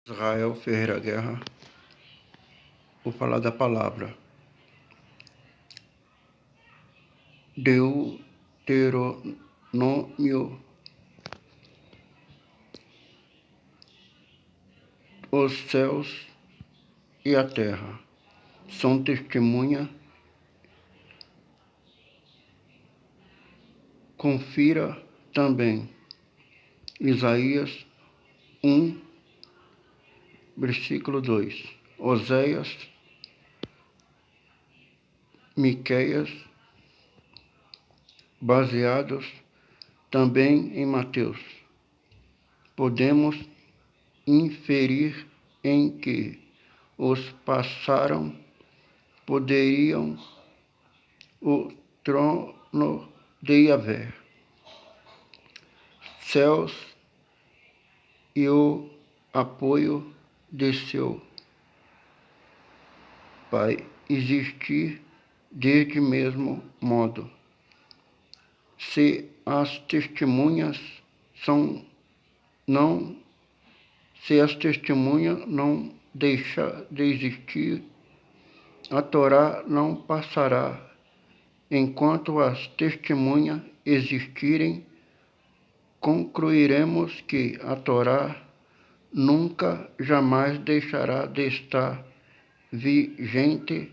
Israel Ferreira Guerra, vou falar da palavra Deuteronômio. Os céus e a terra são testemunha. Confira também Isaías 1, versículo 2, Oséias, Miqueias, baseados também em Mateus. Podemos inferir em que os passaram poderiam o trono de Yahvé, céus e o apoio de seu Pai existir deste mesmo modo. Se as testemunhas não deixar de existir, a Torá não passará. Enquanto as testemunhas existirem, concluiremos que a Torá nunca, jamais deixará de estar vigente,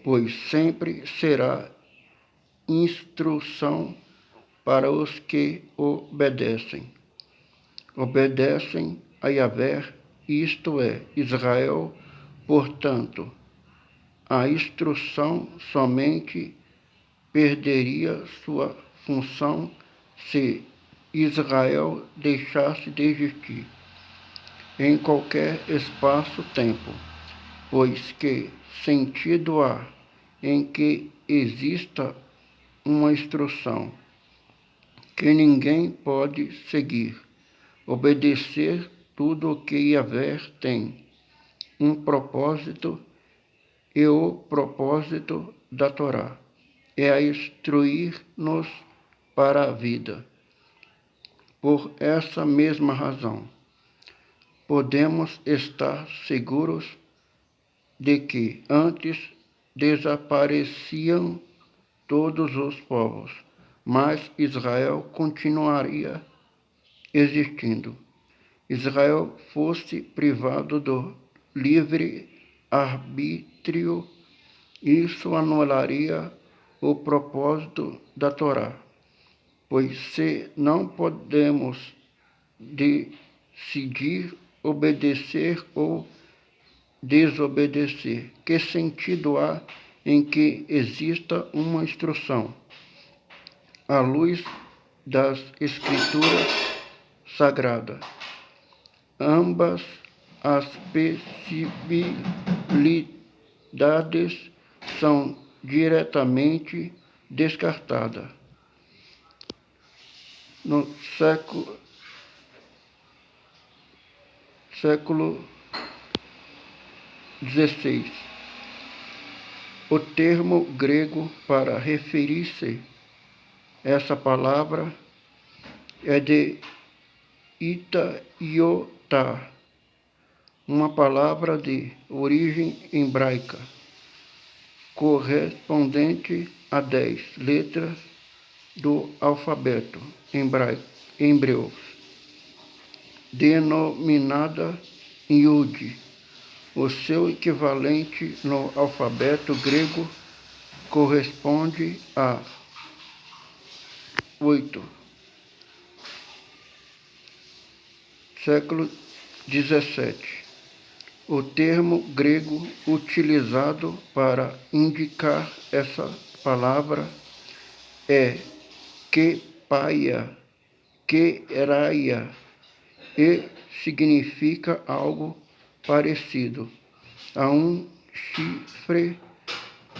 pois sempre será instrução para os que obedecem a Yahvé, isto é, Israel. Portanto, a instrução somente perderia sua função se Israel deixasse de existir em qualquer espaço-tempo, pois que sentido há em que exista uma instrução que ninguém pode seguir, obedecer tudo o que Yahvé tem um propósito, e o propósito da Torá é a instruir-nos para a vida. Por essa mesma razão, podemos estar seguros de que antes desapareciam todos os povos, mas Israel continuaria existindo. Israel fosse privado do livre arbítrio, isso anularia o propósito da Torá, pois se não podemos decidir obedecer ou desobedecer, que sentido há em que exista uma instrução à luz das Escrituras Sagradas? Ambas as possibilidades são diretamente descartadas. No século XVI, o termo grego para referir-se a essa palavra é de itaiotá, uma palavra de origem hebraica, correspondente a 10 letras do alfabeto hebreu, denominada Yud. O seu equivalente no alfabeto grego corresponde a 8. Século XVII. O termo grego utilizado para indicar essa palavra é kepaia, queraia, e significa algo parecido a um chifre,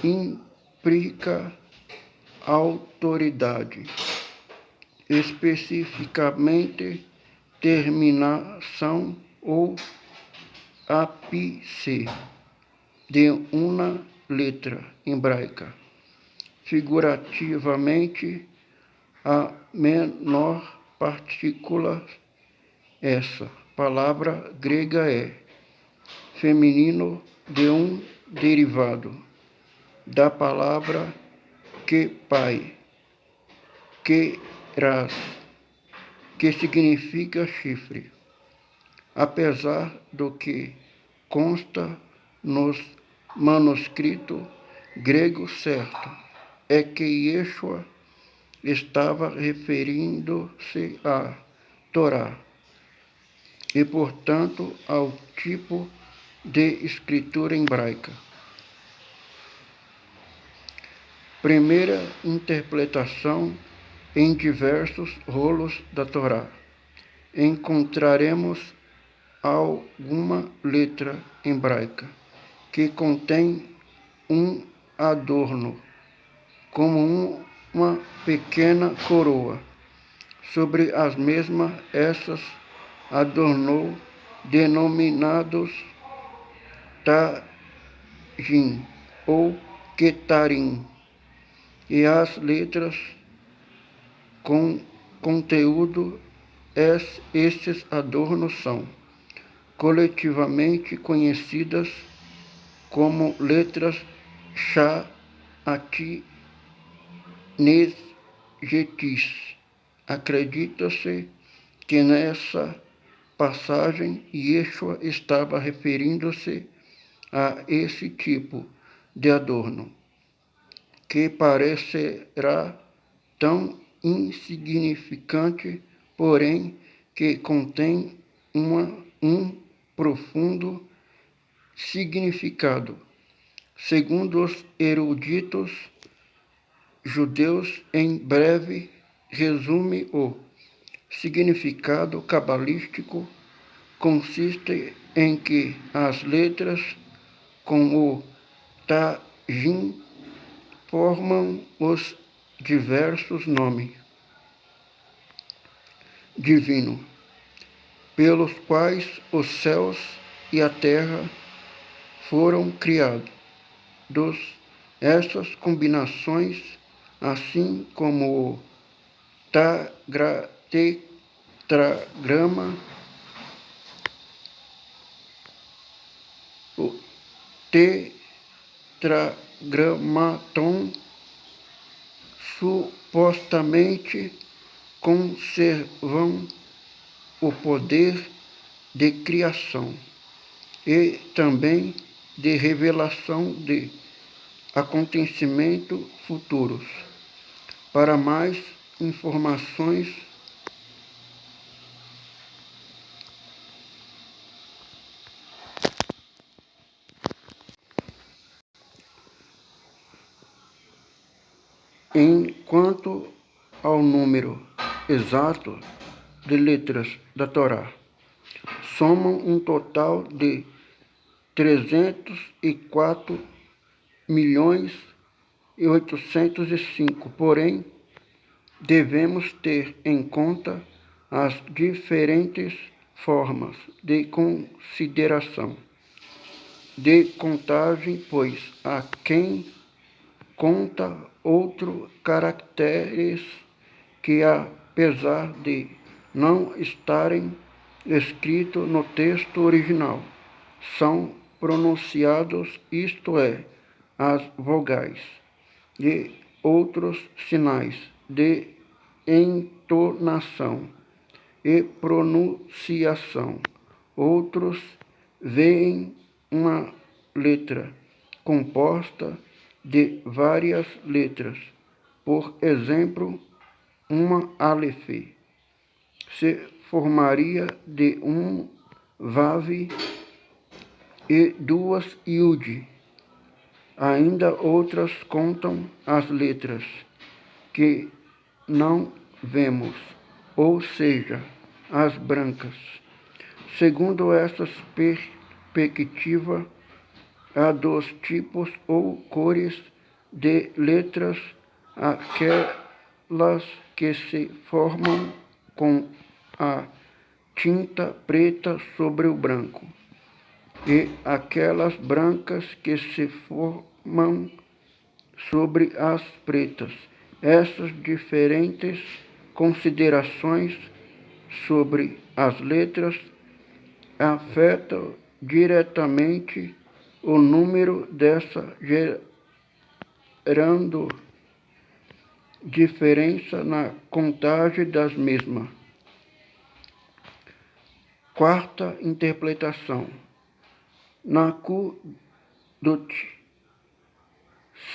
implica autoridade, especificamente terminação ou ápice de uma letra hebraica, figurativamente a menor partícula. Essa palavra grega é feminino de um derivado da palavra que pai, que ras, que significa chifre. Apesar do que consta nos manuscritos gregos, certo é que Yeshua estava referindo-se à Torá e, portanto, ao tipo de escritura hebraica. Primeira interpretação em diversos rolos da Torá. Encontraremos alguma letra hebraica que contém um adorno, como uma pequena coroa. Sobre as mesmas, essas adornou, denominados Tajim ou Ketarim, e as letras com conteúdo. Estes adornos são coletivamente conhecidas como letras Sha'ati Nesgetis. Acredita-se que nessa passagem Yeshua estava referindo-se a esse tipo de adorno, que parecerá tão insignificante, porém que contém um profundo significado. Segundo os eruditos judeus, em breve resume, o significado cabalístico consiste em que as letras com o Tajim formam os diversos nomes divinos pelos quais os céus e a terra foram criados. Essas combinações, assim como o tetragrama, o tetragramaton, supostamente conservam o poder de criação e também de revelação de acontecimentos futuros. Para mais informações, quanto ao número exato de letras da Torá, somam um total de 304.805, porém, devemos ter em conta as diferentes formas de consideração de contagem, pois há quem conta outros caracteres que, apesar de não estarem escritos no texto original, são pronunciados, isto é, as vogais, e outros sinais de entonação e pronunciação. Outros veem uma letra composta de várias letras. Por exemplo, uma Aleph se formaria de um Vav e duas Yud. Ainda outras contam as letras que não vemos, ou seja, as brancas. Segundo essa perspectiva, há dois tipos ou cores de letras: aquelas que se formam com a tinta preta sobre o branco, e aquelas brancas que se formam sobre as pretas. Essas diferentes considerações sobre as letras afeta diretamente o número dessa, gerando diferença na contagem das mesmas. Quarta interpretação. Na Qudot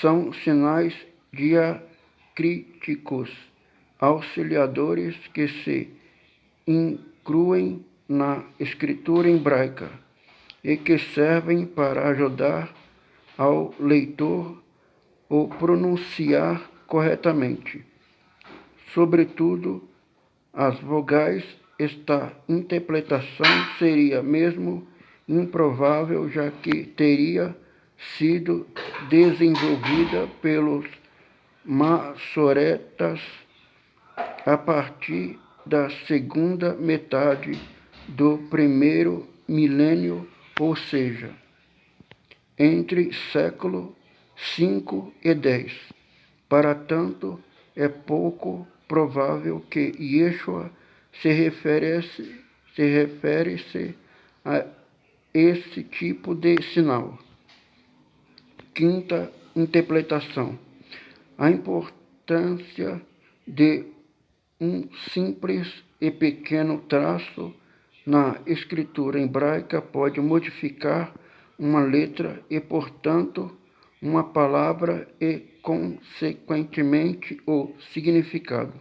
são sinais diacríticos auxiliadores que se incluem na escritura hebraica e que servem para ajudar ao leitor a pronunciar corretamente. Sobretudo, as vogais. Esta interpretação seria mesmo improvável, já que teria sido desenvolvida pelos maçoretas a partir da segunda metade do primeiro milênio, ou seja, entre século V e X. Para tanto, é pouco provável que Yeshua se refere-se a esse tipo de sinal. Quinta interpretação. A importância de um simples e pequeno traço na escritura hebraica pode modificar uma letra e, portanto, uma palavra e, consequentemente, o significado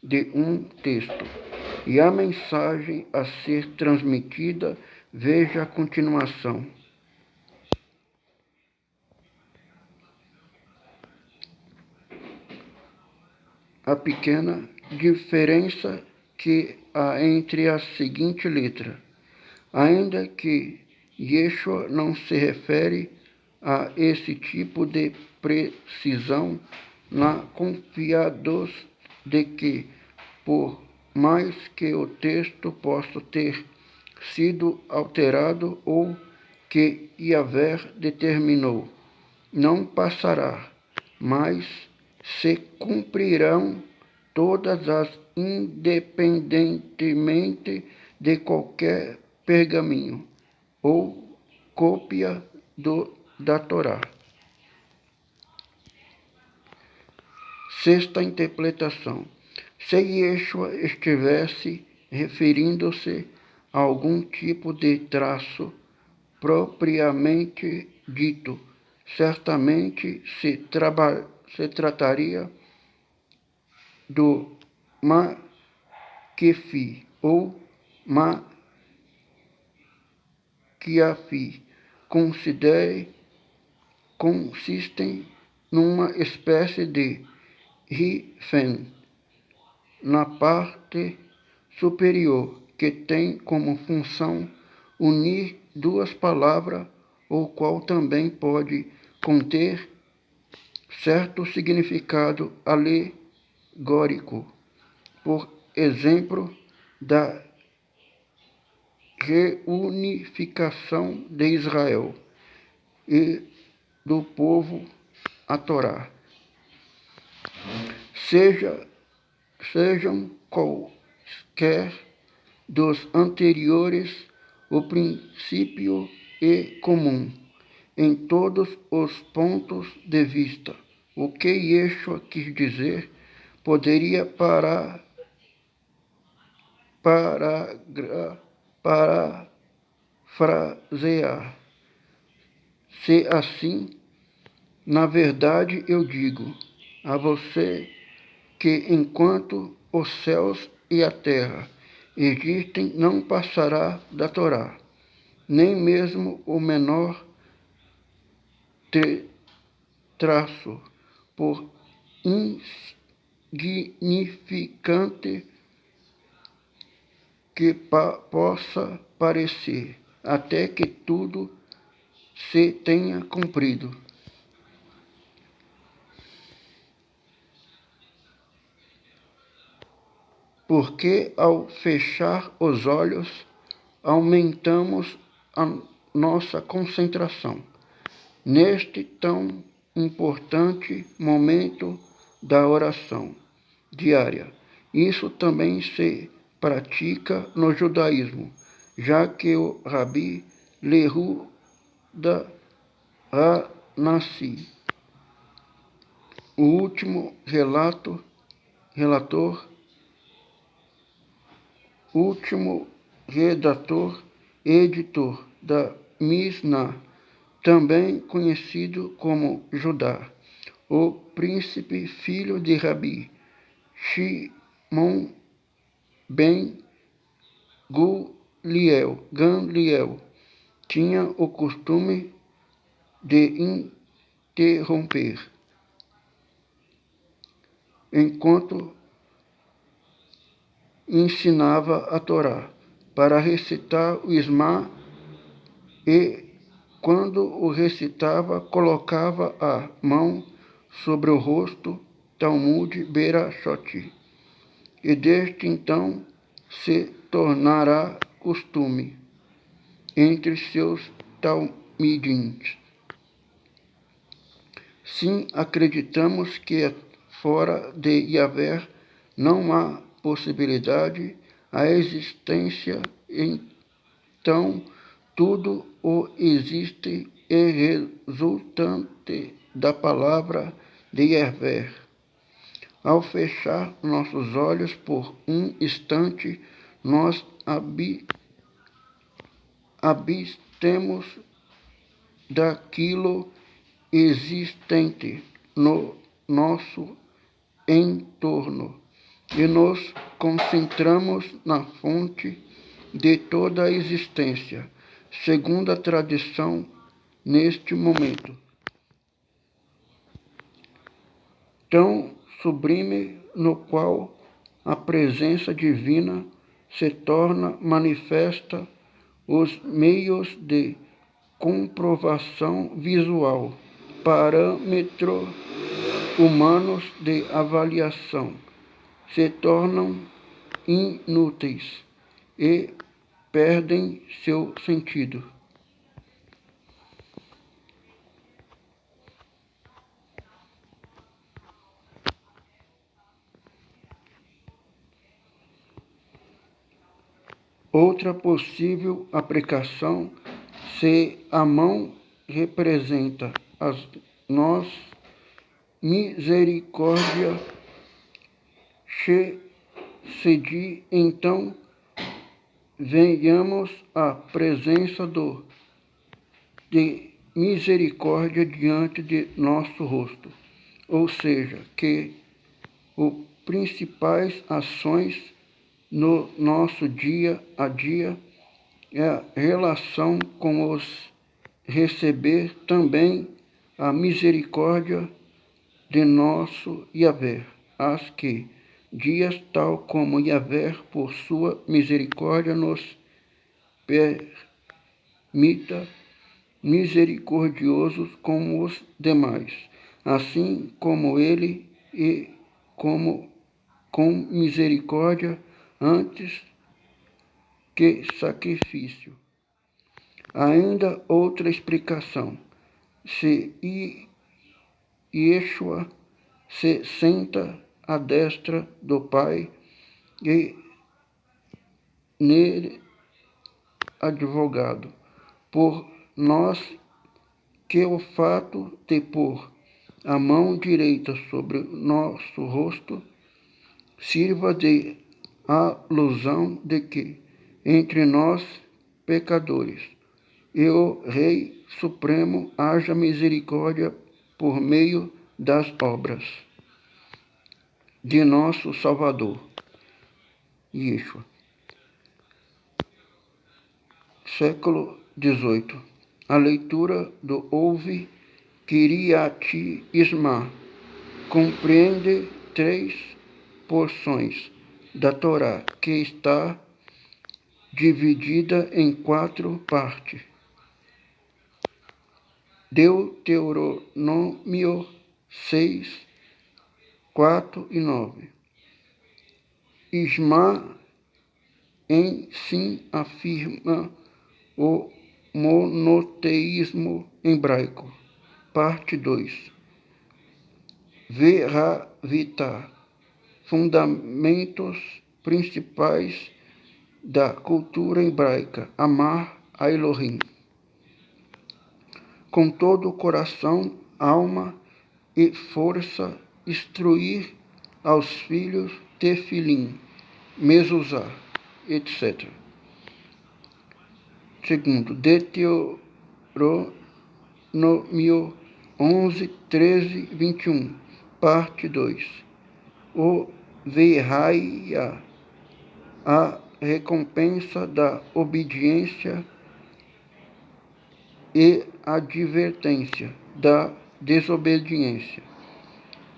de um texto. E a mensagem a ser transmitida, veja a continuação. A pequena diferença que há entre a seguinte letra. Ainda que Yeshua não se refere a esse tipo de precisão, na confiados de que, por mais que o texto possa ter sido alterado ou que Yahvé determinou, não passará, mas se cumprirão todas as independentemente de qualquer pergaminho ou cópia da Torá. Sexta interpretação. Se Yeshua estivesse referindo-se a algum tipo de traço propriamente dito, certamente se trataria do Maquefi ou Maquiafi, consistem numa espécie de hífen na parte superior, que tem como função unir duas palavras, o qual também pode conter certo significado alegórico, por exemplo, da reunificação de Israel e do povo a Torá. Sejam quaisquer dos anteriores, o princípio é comum em todos os pontos de vista. O que Yeshua quis dizer poderia parafrasear. Se assim, na verdade eu digo a você que enquanto os céus e a terra existem, não passará da Torá, nem mesmo o menor traço, por insignificante que possa parecer, até que tudo se tenha cumprido. Porque ao fechar os olhos, aumentamos a nossa concentração neste tão importante momento da oração diária. Isso também se pratica no judaísmo, já que o Rabi Lehuda Hanassi, o último redator e editor da Mishnah, também conhecido como Judá, o príncipe filho de Rabi Shimon ben Gamliel, tinha o costume de interromper, enquanto ensinava a Torá, para recitar o Isma, e, quando o recitava, colocava a mão sobre o rosto, Talmud Berashot, e desde então se tornará costume entre seus talmidins. Sim, acreditamos que fora de Yahvé não há possibilidade, a existência, então tudo o existe e resultante da palavra de Yahvé. Ao fechar nossos olhos por um instante, nós abstemos daquilo existente no nosso entorno e nos concentramos na fonte de toda a existência, segundo a tradição neste momento tão sublime no qual a presença divina se torna manifesta, os meios de comprovação visual, parâmetros humanos de avaliação, se tornam inúteis e perdem seu sentido. Outra possível aplicação, se a mão representa a nossa misericórdia, cede, então venhamos à presença de misericórdia diante de nosso rosto, ou seja, que as principais ações no nosso dia a dia é a relação com os receber também a misericórdia de nosso Yahvé, as que dias tal como Yahvé, por sua misericórdia, nos permita misericordiosos como os demais, assim como ele e como com misericórdia antes que sacrifício. Ainda outra explicação, se Yeshua se senta à destra do Pai e nele advogado por nós, que o fato de pôr a mão direita sobre nosso rosto sirva de alusão de que entre nós, pecadores, e o Rei Supremo haja misericórdia por meio das obras de nosso Salvador, Yeshua. Século XVIII. A leitura do Ouve Kiriat Isma compreende 3 porções da Torá, que está dividida em 4 partes. Deuteronômio 6, 4 e 9. Isma em si afirma o monoteísmo hebraico. Parte 2. Veravita, fundamentos principais da cultura hebraica, amar a Elohim com todo o coração, alma e força, instruir aos filhos tefilim, mezuzá, etc. Segundo, Deuteronômio 11, 13, 21, parte 2. O Verraia, a recompensa da obediência e advertência da desobediência.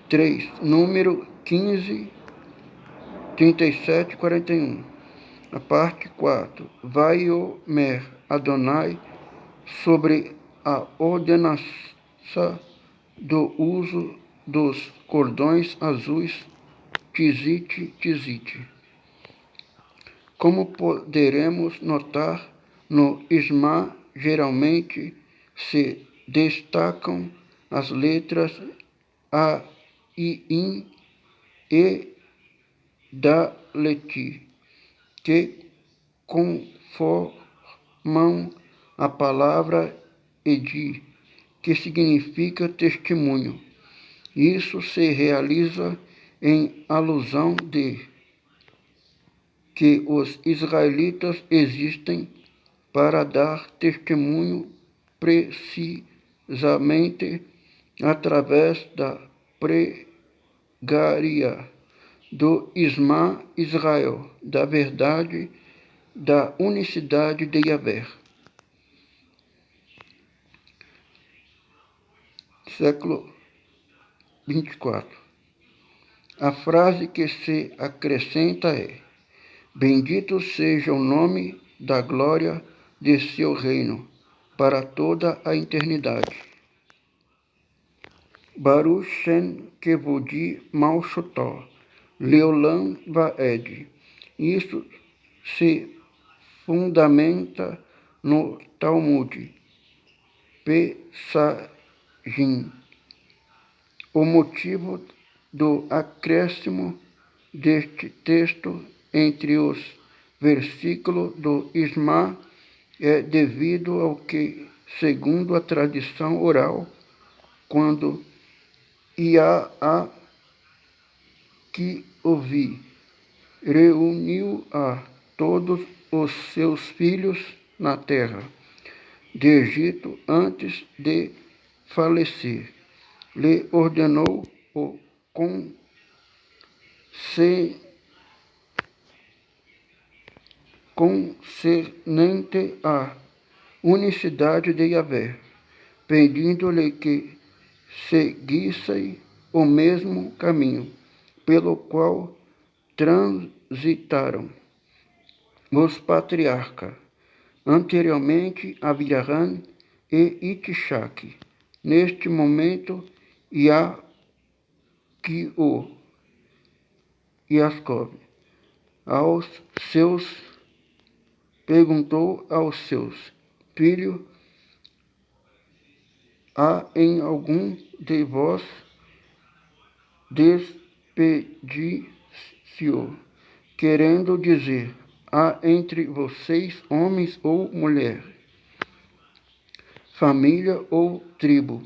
3. Número 15, 37 e 41. A parte 4. Vaiomer Adonai sobre a ordenança do uso dos cordões azuis Tizite. Como poderemos notar, no Isma geralmente se destacam as letras A, I, In e Dalet, que conformam a palavra Edi, que significa testemunho. Isso se realiza em alusão de que os israelitas existem para dar testemunho precisamente através da pregaria do Isma Israel, da verdade, da unicidade de Yahvé. Século 24. A frase que se acrescenta é: bendito seja o nome da glória de seu reino, para toda a eternidade. Baruch Shem Kevodi Malchutó, Leolam Vaed. Isso se fundamenta no Talmud, Pesachim. O motivo do acréscimo deste texto entre os versículos do Isma é devido ao que, segundo a tradição oral, quando Iaá que ouvi reuniu a todos os seus filhos na terra de Egito antes de falecer, lhe ordenou o concernente à unicidade de Yahvé, pedindo-lhe que seguissem o mesmo caminho pelo qual transitaram os patriarcas anteriormente, Abraham e Itshak. Neste momento, Yaakov perguntou aos seus filhos: há em algum de vós desperdício, querendo dizer, há entre vocês homens ou mulheres, família ou tribo,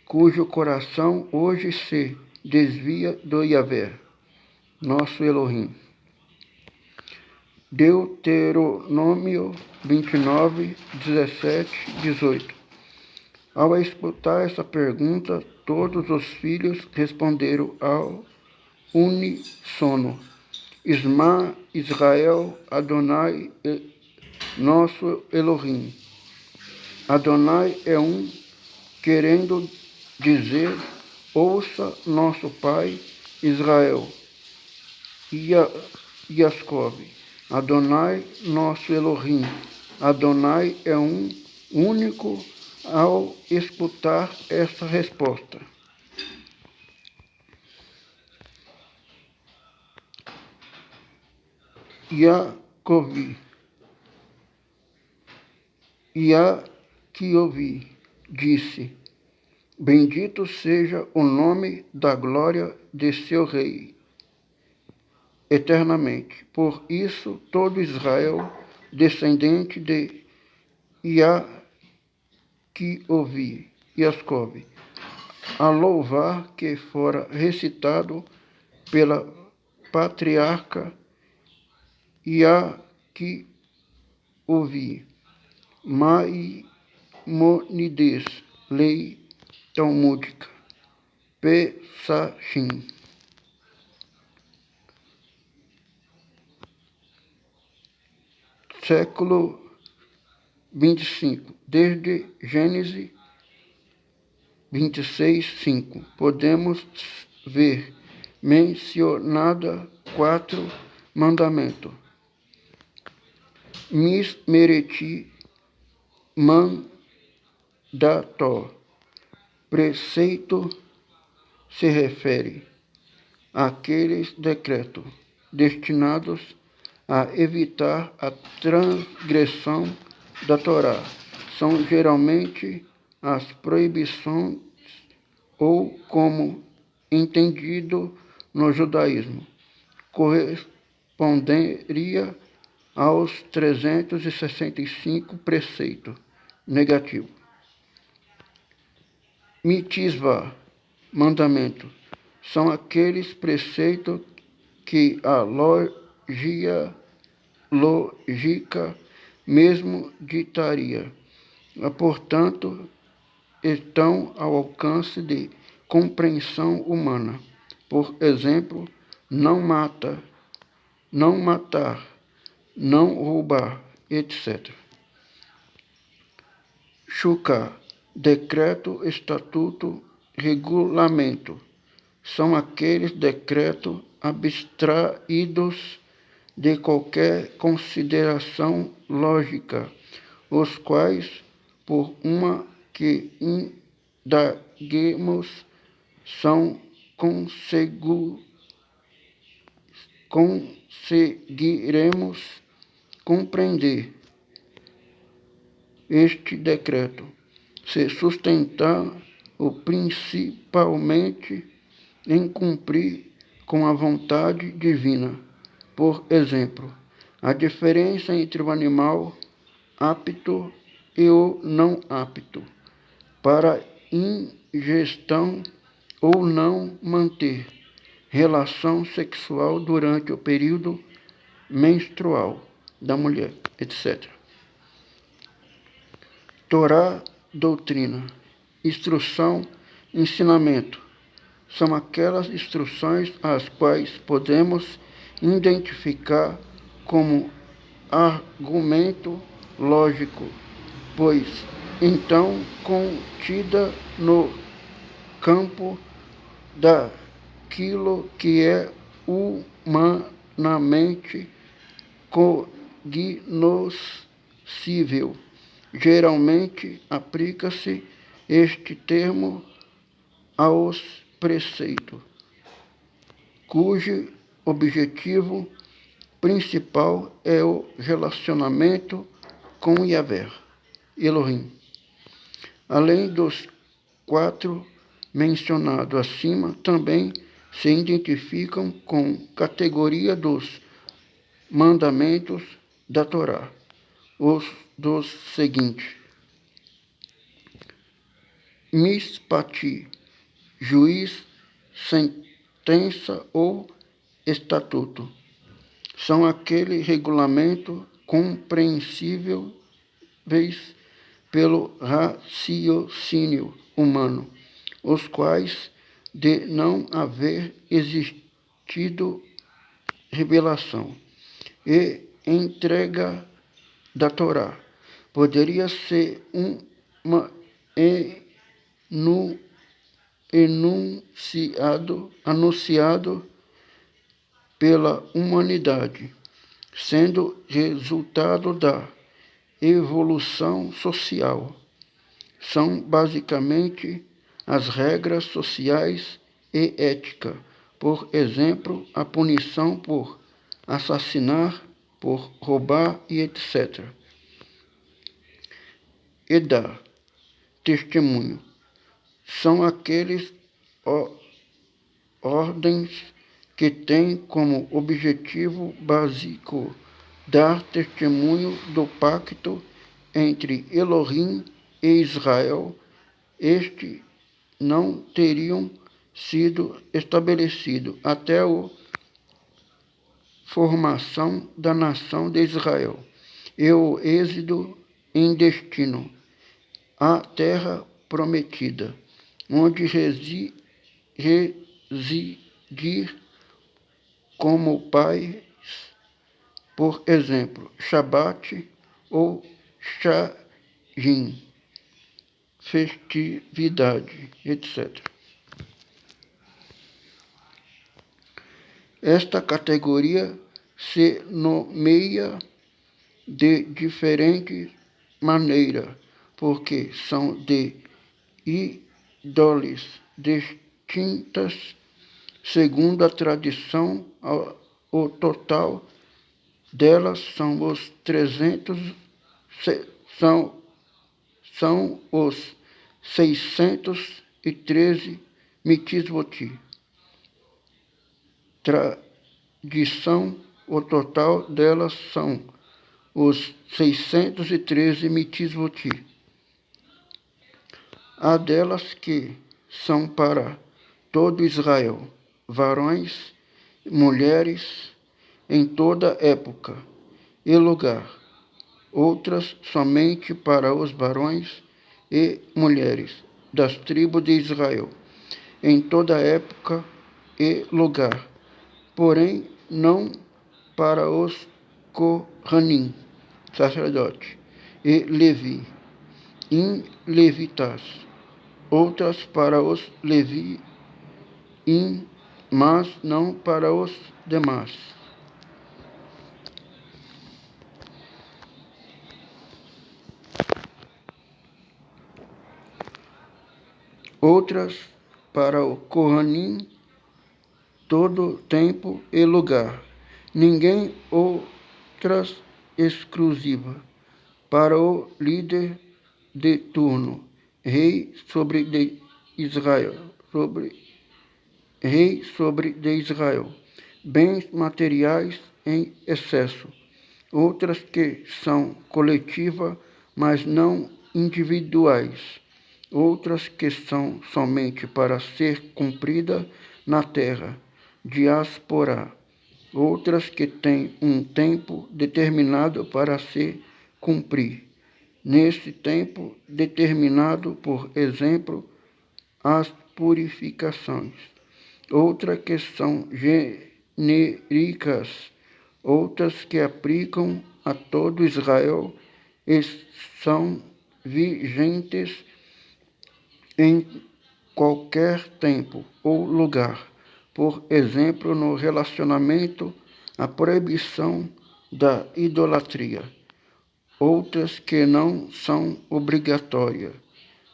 cujo coração hoje se desvia do Yahvé, nosso Elohim. Deuteronômio 29, 17, 18. Ao escutar essa pergunta, todos os filhos responderam ao uníssono: Isma Israel, Adonai, nosso Elohim. Adonai é um, querendo dizer, ouça nosso pai Israel. Yaakov. Adonai, nosso Elohim. Adonai é um único. Ao escutar essa resposta, Yaakov disse: bendito seja o nome da glória de seu rei, eternamente. Por isso, todo Israel, descendente de Iascov, a louvar que fora recitado pela patriarca Iaquiovi, Maimonides, lei talmúdica, Pesachim. Século 25, desde Gênesis 26:5, podemos ver mencionada 4 mandamentos. Mismereti mandator. Preceito se refere àqueles decretos destinados a evitar a transgressão da Torá. São geralmente as proibições ou, como entendido no judaísmo, corresponderia aos 365 preceitos negativos. Mitzvah, mandamento, são aqueles preceitos que a lógica mesmo ditaria, portanto, estão ao alcance de compreensão humana. Por exemplo, não matar, não roubar, etc. Shukah, decreto, estatuto, regulamento, são aqueles decretos abstraídos de qualquer consideração lógica, os quais, por uma que indaguemos, são conseguiremos compreender. Este decreto se sustentar principalmente em cumprir com a vontade divina. Por exemplo, a diferença entre o animal apto e o não apto para ingestão ou não manter relação sexual durante o período menstrual da mulher, etc. Torá, doutrina, instrução, ensinamento, são aquelas instruções as quais podemos identificar como argumento lógico, pois então contida no campo daquilo que é humanamente cognoscível. Geralmente aplica-se este termo aos preceitos, cujo objetivo principal é o relacionamento com Yahvé, Elohim. Além dos 4 mencionados acima, também se identificam com categoria dos mandamentos da Torá, os dos seguintes: Mishpati, juiz, sentença ou estatuto, são aquele regulamento compreensíveis pelo raciocínio humano, os quais, de não haver existido revelação e entrega da Torá, poderia ser anunciado pela humanidade, sendo resultado da evolução social. São basicamente as regras sociais e ética, por exemplo, a punição por assassinar, por roubar e etc. Edá, testemunho, são aqueles ordens que tem como objetivo básico dar testemunho do pacto entre Elohim e Israel, este não teriam sido estabelecido até a formação da nação de Israel e o êxodo em destino à terra prometida, onde residir como pais, por exemplo, Shabat ou Shajim, festividade, etc. Esta categoria se nomeia de diferente maneira, porque são de ídolos distintas, segundo a tradição. O total delas são os 613 mitzvot. Tradição, o total delas são os 613 mitzvot. Há delas que são para todo Israel, varões, mulheres, em toda época e lugar. Outras somente para os varões e mulheres das tribos de Israel, em toda época e lugar, porém não para os Kohanim, sacerdote, e Levi, levitas, outras para os Levi, mas não para os demais. Outras para o Kohanim, todo tempo e lugar. Ninguém outras exclusiva para o líder de turno, rei sobre de Israel, bens materiais em excesso. Outras que são coletivas, mas não individuais. Outras que são somente para ser cumprida na terra, diáspora. Outras que têm um tempo determinado para se cumprir. Nesse tempo determinado, por exemplo, as purificações. Outras que são genéricas, outras que aplicam a todo Israel e são vigentes em qualquer tempo ou lugar. Por exemplo, no relacionamento, a proibição da idolatria. Outras que não são obrigatórias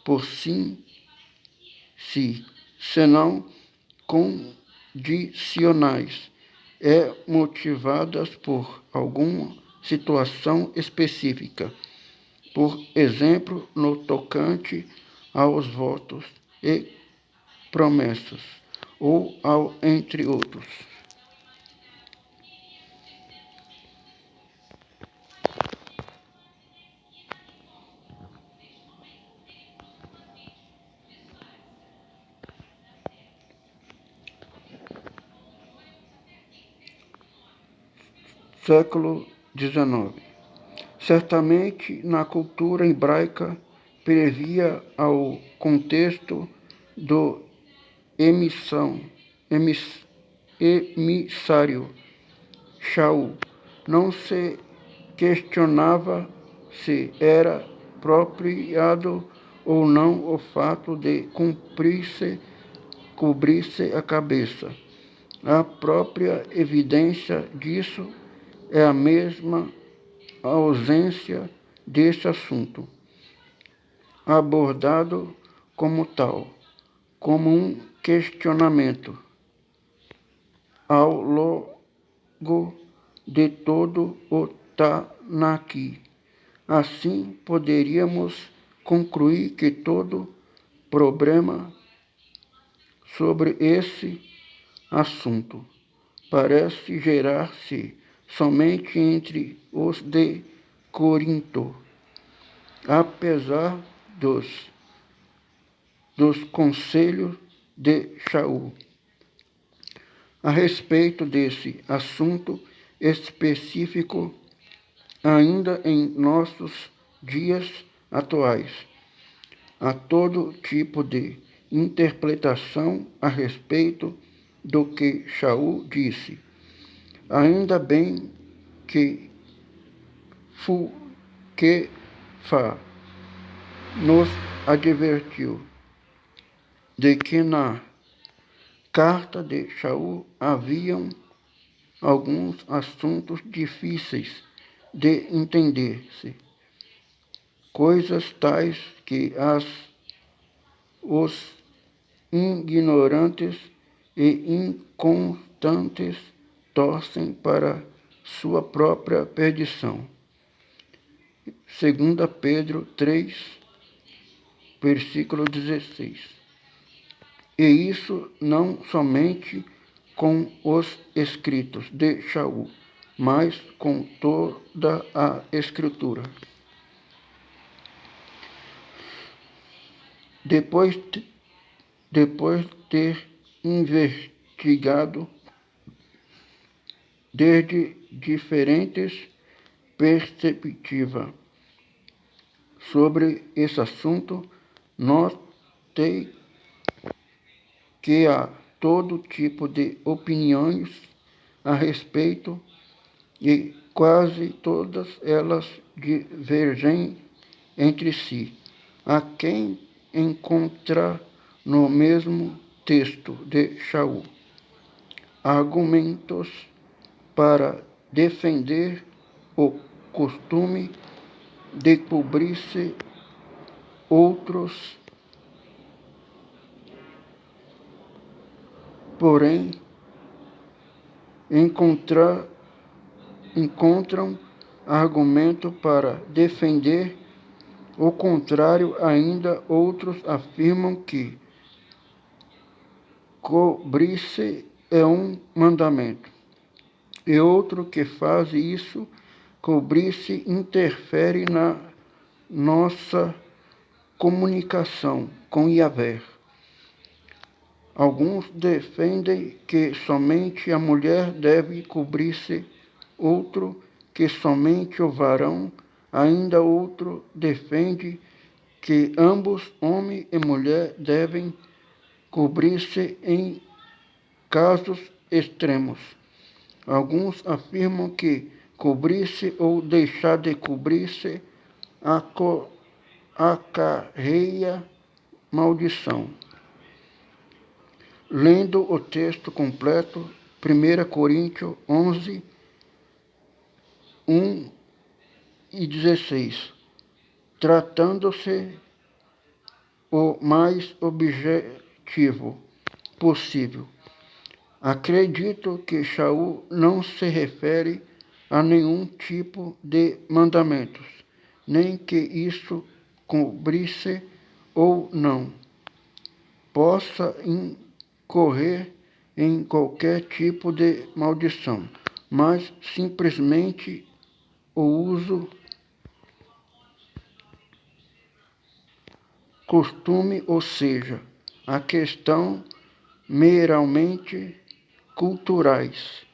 por si, senão condicionais, motivadas por alguma situação específica. Por exemplo, no tocante aos votos e promessas, ou entre outros. Século XIX. Certamente, na cultura hebraica, previa ao contexto do emissário Shaul. Não se questionava se era apropriado ou não o fato de cobrir-se a cabeça. A própria evidência disso é a mesma ausência desse assunto, abordado como tal, como um questionamento ao longo de todo o Tanakh. Assim, poderíamos concluir que todo problema sobre esse assunto parece gerar-se somente entre os de Corinto, apesar dos conselhos de Shaul a respeito desse assunto específico, ainda em nossos dias atuais. Há todo tipo de interpretação a respeito do que Shaul disse. Ainda bem que Fuquefa nos advertiu de que na carta de Shaul haviam alguns assuntos difíceis de entender-se, coisas tais que os ignorantes e inconstantes torcem para sua própria perdição. 2 Pedro 3, versículo 16. E isso não somente com os escritos de Shaul, mas com toda a Escritura. Depois de ter investigado desde diferentes perspectivas sobre esse assunto, notei que há todo tipo de opiniões a respeito e quase todas elas divergem entre si. Há quem encontra no mesmo texto de Shaul argumentos para defender o costume de cobrir-se, outros, porém, encontram argumento para defender o contrário. Ainda outros afirmam que cobrir-se é um mandamento, e outro que faz isso, cobrir-se interfere na nossa comunicação com Yahvé. Alguns defendem que somente a mulher deve cobrir-se, outro que somente o varão, ainda outro defende que ambos, homem e mulher, devem cobrir-se em casos extremos. Alguns afirmam que cobrir-se ou deixar de cobrir-se acarreia maldição. Lendo o texto completo, 1 Coríntios 11, 1 e 16, tratando-se o mais objetivo possível. Acredito que Shaul não se refere a nenhum tipo de mandamentos, nem que isso cobrisse ou não possa incorrer em qualquer tipo de maldição, mas simplesmente o uso, costume, ou seja, a questão meramente culturais.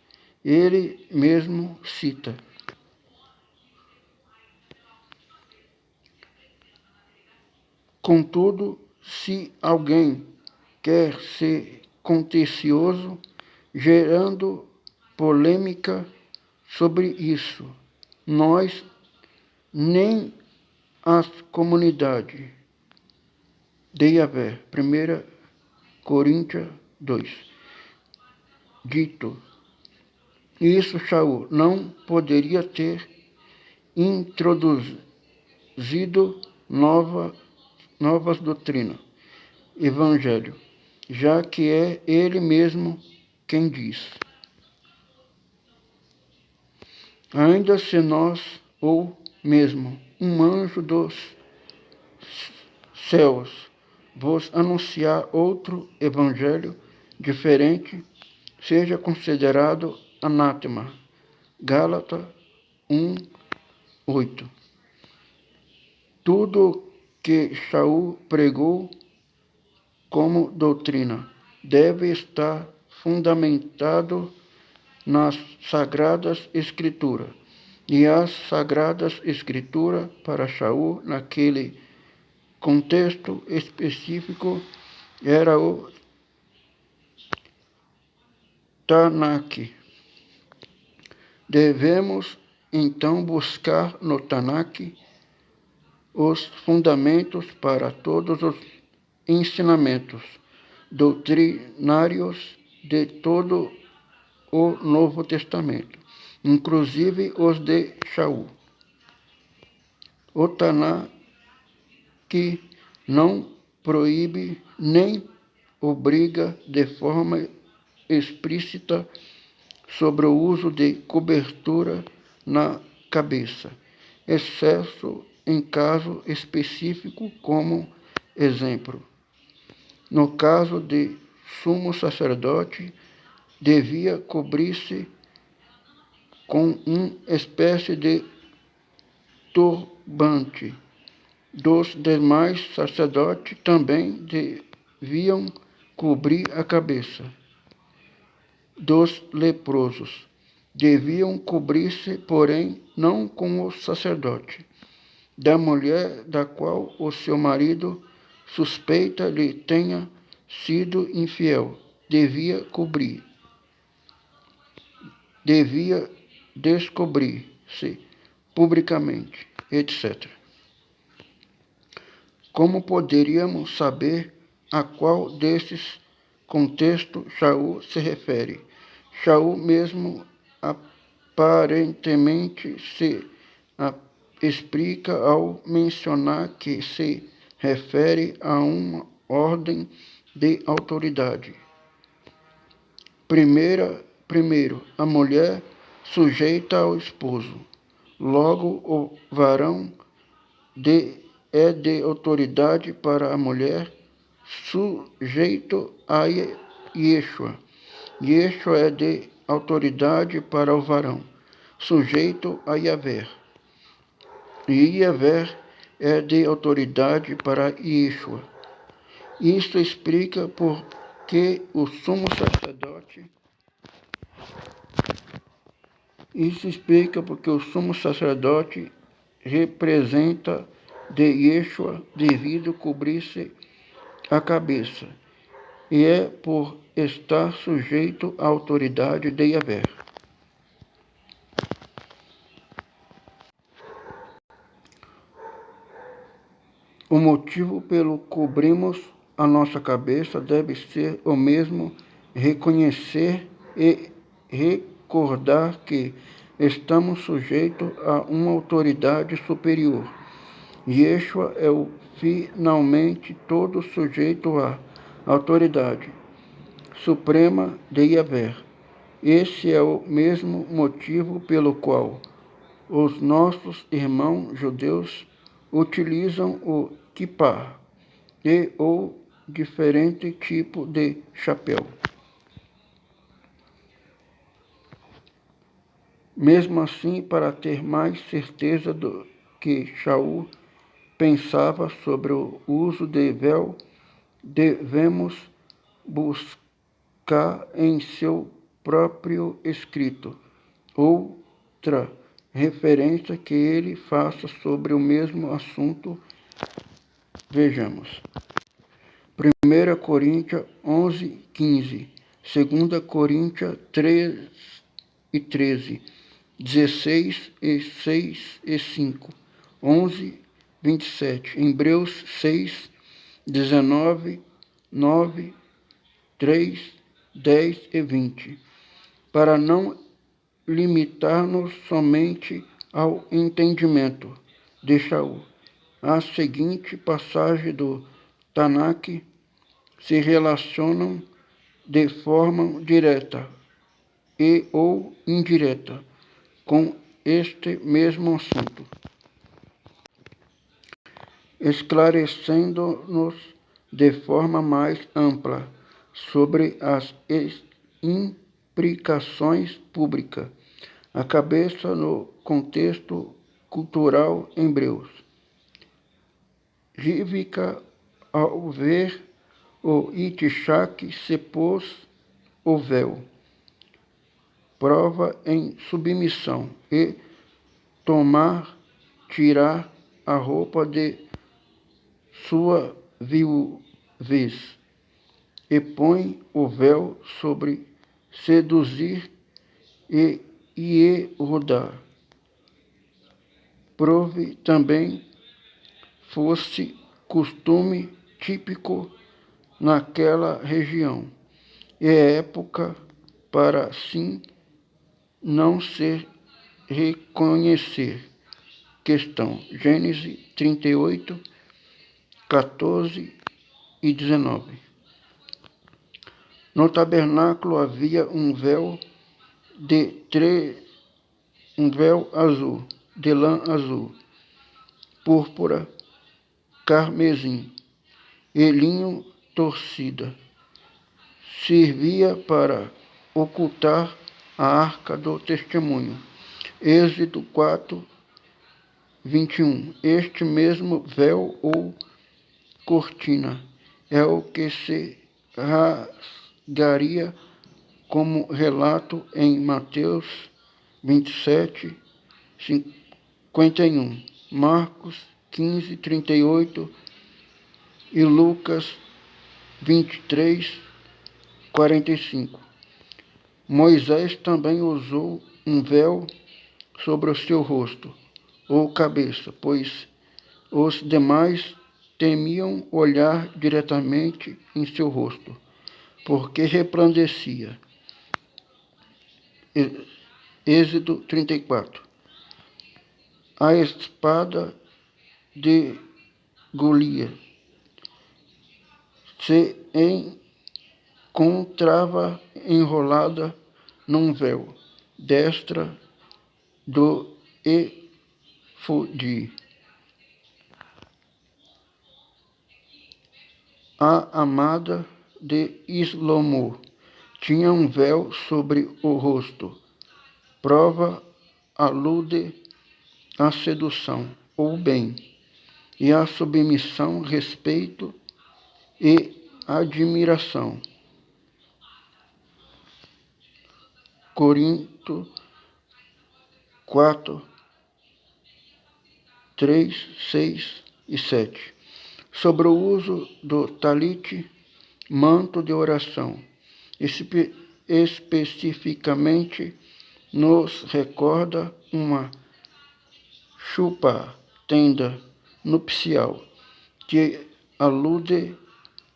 Ele mesmo cita: contudo, se alguém quer ser contencioso, gerando polêmica sobre isso, nós, nem as comunidades de Yahvé. 1 Coríntios 2. Dito isso, Shaul não poderia ter introduzido novas doutrinas, evangelho, já que é ele mesmo quem diz: ainda se nós, ou mesmo um anjo dos céus, vos anunciar outro evangelho diferente, seja considerado anátema. Gálatas 1:8. Tudo que Shaul pregou como doutrina deve estar fundamentado nas Sagradas Escrituras. E as Sagradas Escrituras para Shaul, naquele contexto específico, era o Tanakh. Devemos então buscar no Tanakh os fundamentos para todos os ensinamentos doutrinários de todo o Novo Testamento, inclusive os de Shaul. O Tanakh não proíbe nem obriga de forma explícita sobre o uso de cobertura na cabeça, exceto em caso específico, como exemplo. No caso de sumo sacerdote, devia cobrir-se com uma espécie de turbante. Dos demais sacerdotes também deviam cobrir a cabeça. Dos leprosos deviam cobrir-se, porém, não com o sacerdote. Da mulher da qual o seu marido suspeita lhe tenha sido infiel, devia descobrir-se publicamente, etc. Como poderíamos saber a qual desses contextos Shaul se refere? Shaul mesmo aparentemente se explica ao mencionar que se refere a uma ordem de autoridade. Primeiro, a mulher sujeita ao esposo. Logo, o varão é de autoridade para a mulher, sujeito a Yeshua. Yeshua é de autoridade para o varão, sujeito a Yahvé. E Yahvé é de autoridade para Yeshua. Isso explica por que o sumo sacerdote representa de Yeshua devido cobrir-se a cabeça, e é por estar sujeito à autoridade de Yahvé. O motivo pelo cobrimos a nossa cabeça deve ser o mesmo: reconhecer e recordar que estamos sujeitos a uma autoridade superior. Yeshua é o finalmente todo sujeito à autoridade suprema de Yahvé. Esse é o mesmo motivo pelo qual os nossos irmãos judeus utilizam o kippah e ou diferente tipo de chapéu. Mesmo assim, para ter mais certeza do que Shaul pensava sobre o uso de véu, devemos buscar em seu próprio escrito outra referência que ele faça sobre o mesmo assunto. Vejamos. 1 Coríntios 11:15, 2 Coríntios 3:13, 16:6-5, 11:27, Hebreus 6:19, 9, 3, 10 e 20. Para não limitar-nos somente ao entendimento de Shaul, a seguinte passagem do Tanakh se relacionam de forma direta e ou indireta com este mesmo assunto, esclarecendo-nos de forma mais ampla sobre as explicações públicas. A cabeça no contexto cultural hebreu. Rivka, ao ver o Itshak, se pôs o véu, prova em submissão, e tirar a roupa de sua viuvez, e põe o véu sobre seduzir e rodar. Prove também fosse costume típico naquela região, e época para assim não se reconhecer. Questão Gênesis 38, 14 e 19. No tabernáculo havia um véu azul, de lã azul, púrpura, carmesim e linho torcida. Servia para ocultar a arca do testemunho. Êxodo 4, 21. Este mesmo véu ou cortina é o que se rasgaria como relato em Mateus 27, 51, Marcos 15, 38 e Lucas 23, 45. Moisés também usou um véu sobre o seu rosto ou cabeça, pois os demais temiam olhar diretamente em seu rosto, porque resplandecia. Êxodo 34. A espada de Golias se encontrava enrolada num véu, destra do efode. A amada de Salomão tinha um véu sobre o rosto. Prova alude à sedução, ou bem, e à submissão, respeito e admiração. Coríntios 4, 3, 6 e 7. Sobre o uso do talit, manto de oração, especificamente nos recorda uma chupa, tenda nupcial, que alude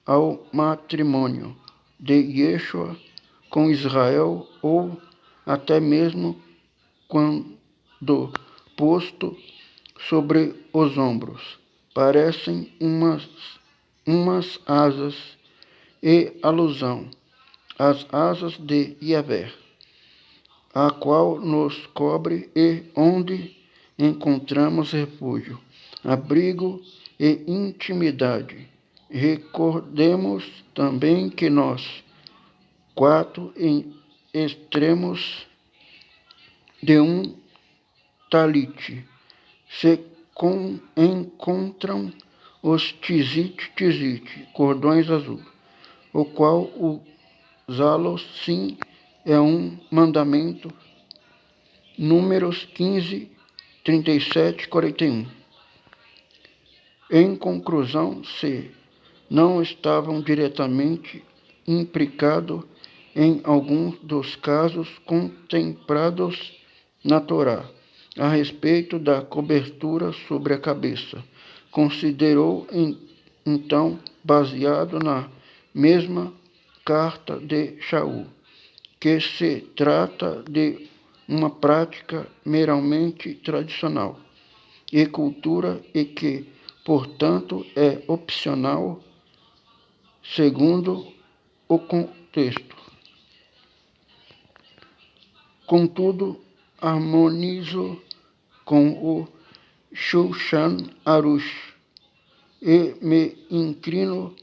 ao matrimônio de Yeshua com Israel, ou até mesmo quando posto sobre os ombros, parecem umas asas, e alusão às asas de Yahvé, a qual nos cobre e onde encontramos refúgio, abrigo e intimidade. Recordemos também que nós, 4 em extremos de um talit, se encontram os tzitzit, cordões azuis, o qual usá-los sim é um mandamento. Números 15, 37, 41. Em conclusão, se não estavam diretamente implicados em alguns dos casos contemplados na Torá a respeito da cobertura sobre a cabeça, considerou então, baseado na mesma carta de Shaul, que se trata de uma prática meramente tradicional e cultura e que, portanto, é opcional segundo o contexto. Contudo, harmonizo com o Shulchan Aruch e me inclino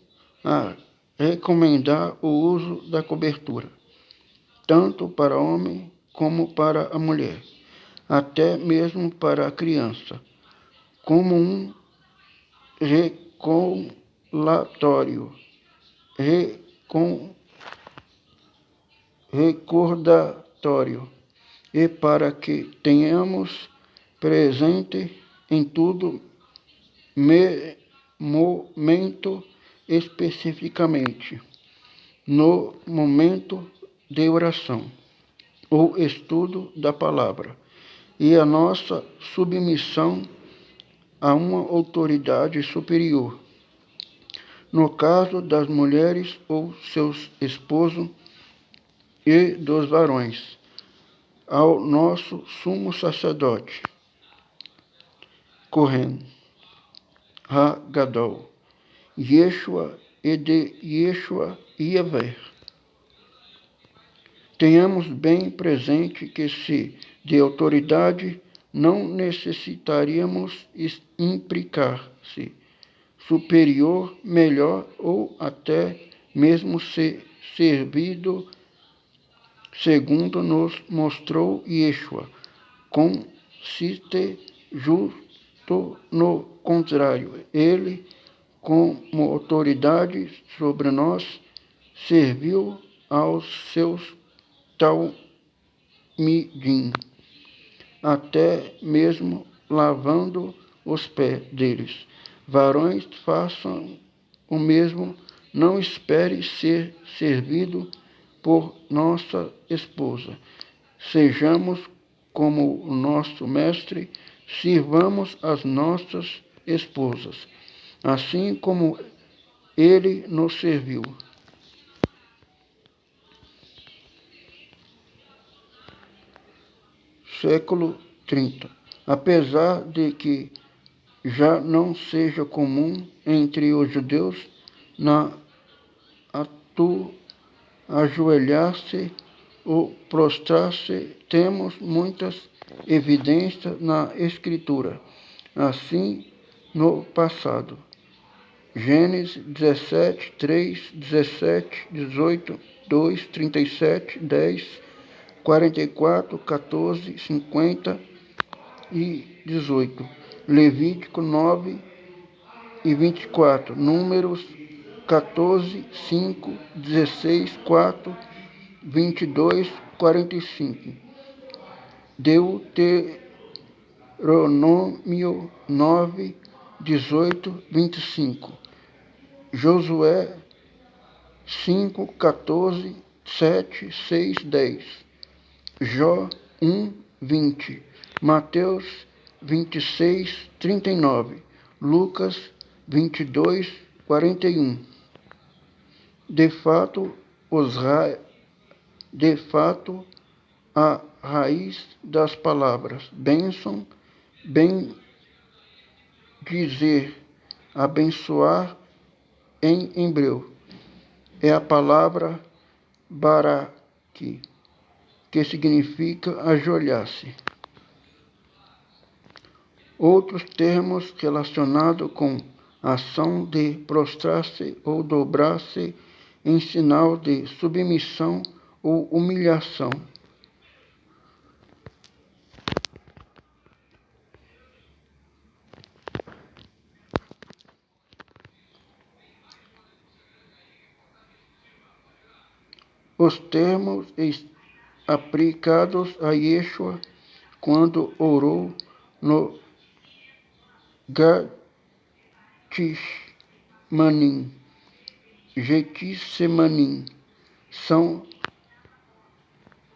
a recomendar o uso da cobertura. tanto para o homem como para a mulher, até mesmo para a criança, como um recolatório, recordatório, e para que tenhamos presente em todo momento, especificamente no momento de oração ou estudo da palavra, e a nossa submissão a uma autoridade superior, no caso das mulheres ou seus esposos e dos varões, ao nosso sumo sacerdote, Cohen HaGadol, Yeshua e de Yeshua Yahvé. Tenhamos bem presente que, se de autoridade, não necessitaríamos implicar-se superior, melhor ou até mesmo ser servido, segundo nos mostrou Yeshua. Consiste justo no contrário. Ele, como autoridade sobre nós, serviu aos seus talmidim, até mesmo lavando os pés deles. Varões, façam o mesmo, não espere ser servido por nossa esposa. Sejamos como o nosso mestre, sirvamos as nossas esposas, assim como ele nos serviu. Século 30. Apesar de que já não seja comum entre os judeus ajoelhar-se ou prostrar-se, temos muitas evidências na Escritura, assim no passado. Gênesis 17, 3, 17, 18, 2, 37, 10, 44, 14, 50 e 18. Levítico 9 e 24. Números 14, 5, 16, 4, 22, 45. Deuteronômio 9, 18, 25. Josué 5, 14, 7, 6, 10. Jó 1, 20. Mateus 26, 39. Lucas 22, 41. De fato, a raiz das palavras bênção, bem dizer, abençoar em hebreu, é a palavra barak, que significa ajoelhar-se. Outros termos relacionados com a ação de prostrar-se ou dobrar-se em sinal de submissão ou humilhação. Os termos aplicados a Yeshua quando orou no Getsemanim são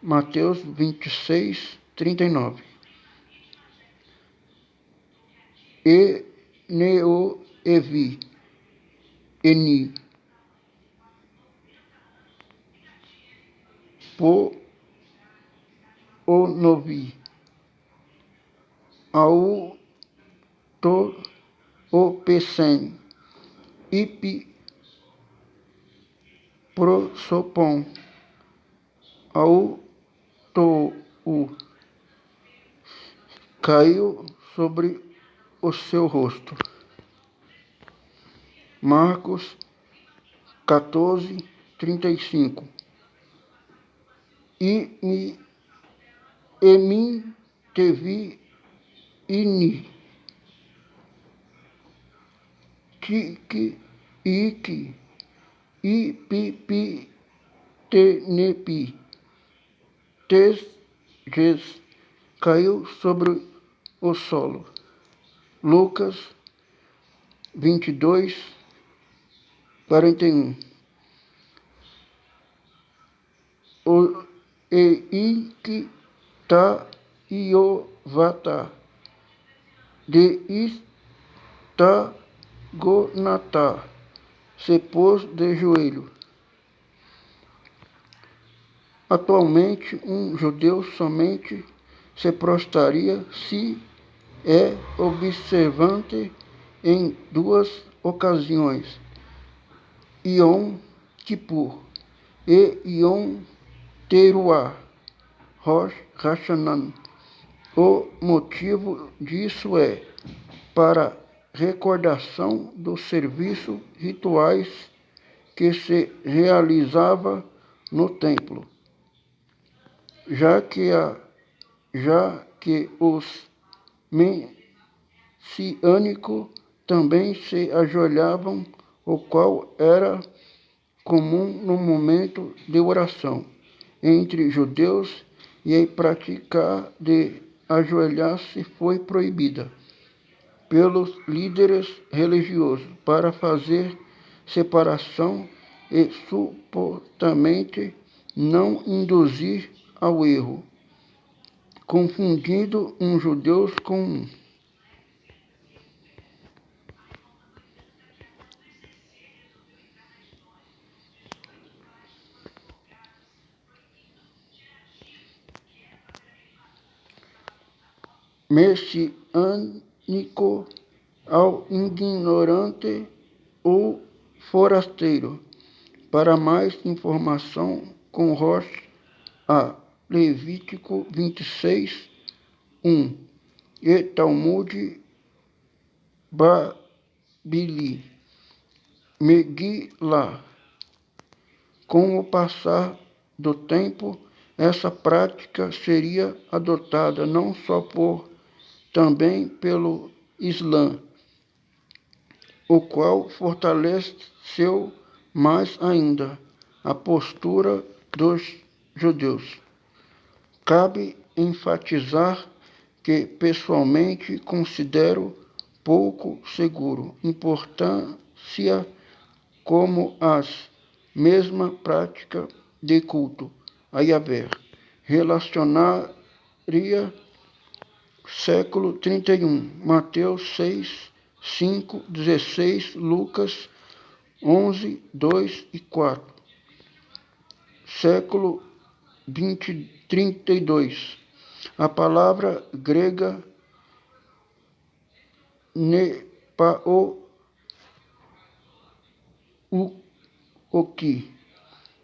Mateus 26, 39. Evi, Eni, Onovi, Au, Opesen, Ipi, Prosopon, Au, caiu sobre o seu rosto. Marcos 14, 35. e mim tevi ini, tique, ique, ipipi, tenepi, ges, caiu sobre o solo. Lucas 22, 41. O eik ta iovata, de ista gonatá, se pôs de joelho. Atualmente, um judeu somente se prostraria se é observante em duas ocasiões, Yom Kippur e Yom Teruah, Rosh Hashanah. O motivo disso é para recordação dos serviços rituais que se realizava no templo, já que os messiânicos também se ajoelhavam, o qual era comum no momento de oração entre judeus, e a prática de ajoelhar-se foi proibida pelos líderes religiosos para fazer separação e supostamente não induzir ao erro, confundindo um judeu com um. Messiânico ao ignorante ou forasteiro. Para mais informação, consulte a Levítico 26, 1 e Talmud Babili, Megillah. Com o passar do tempo, essa prática seria adotada não só também pelo Islã, o qual fortaleceu mais ainda a postura dos judeus. Cabe enfatizar que pessoalmente considero pouco seguro importância como as mesma prática de culto a Yahvé relacionaria século 31, Mateus 6, 5, 16, Lucas 11, 2 e 4, século 20, 32. A palavra grega nepaoki,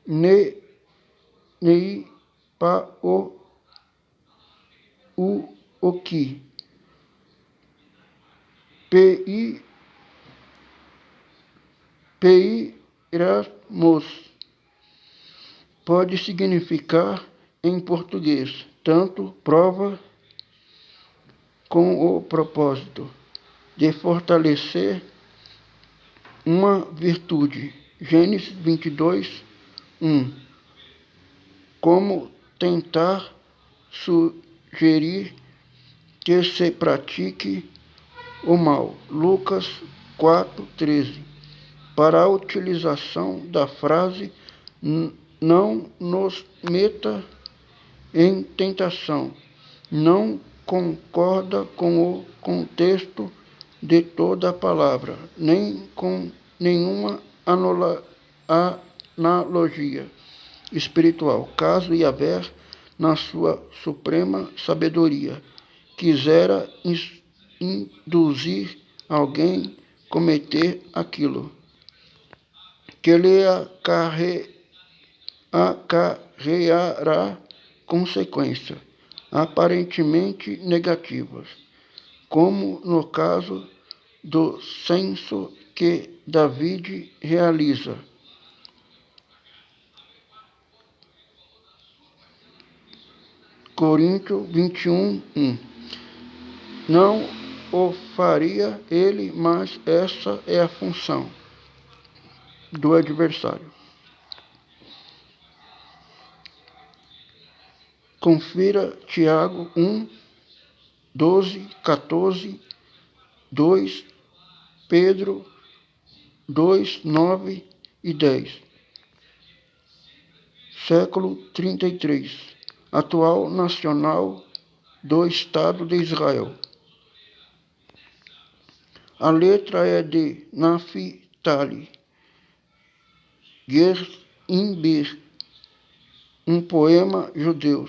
neipaoki, peiramos, pode significar em português tanto prova com o propósito de fortalecer uma virtude, Gênesis 22, 1, como tentar sugerir que se pratique o mal, Lucas 4, 13. Para a utilização da frase não nos meta em tentação, não concorda com o contexto de toda a palavra, nem com nenhuma analogia espiritual. Caso Yahvé, na sua suprema sabedoria, quisera induzir alguém a cometer aquilo que lhe acarreará consequências aparentemente negativas, como no caso do censo que David realiza. Coríntios 21:1. Não o faria ele, mas essa é a função do adversário. Confira Tiago 1:12, 14, 2 Pedro 2:9 e 10. Século 33. Atual nacional do Estado de Israel. A letra é de Naphtali. Ger Imber, um poema judeu.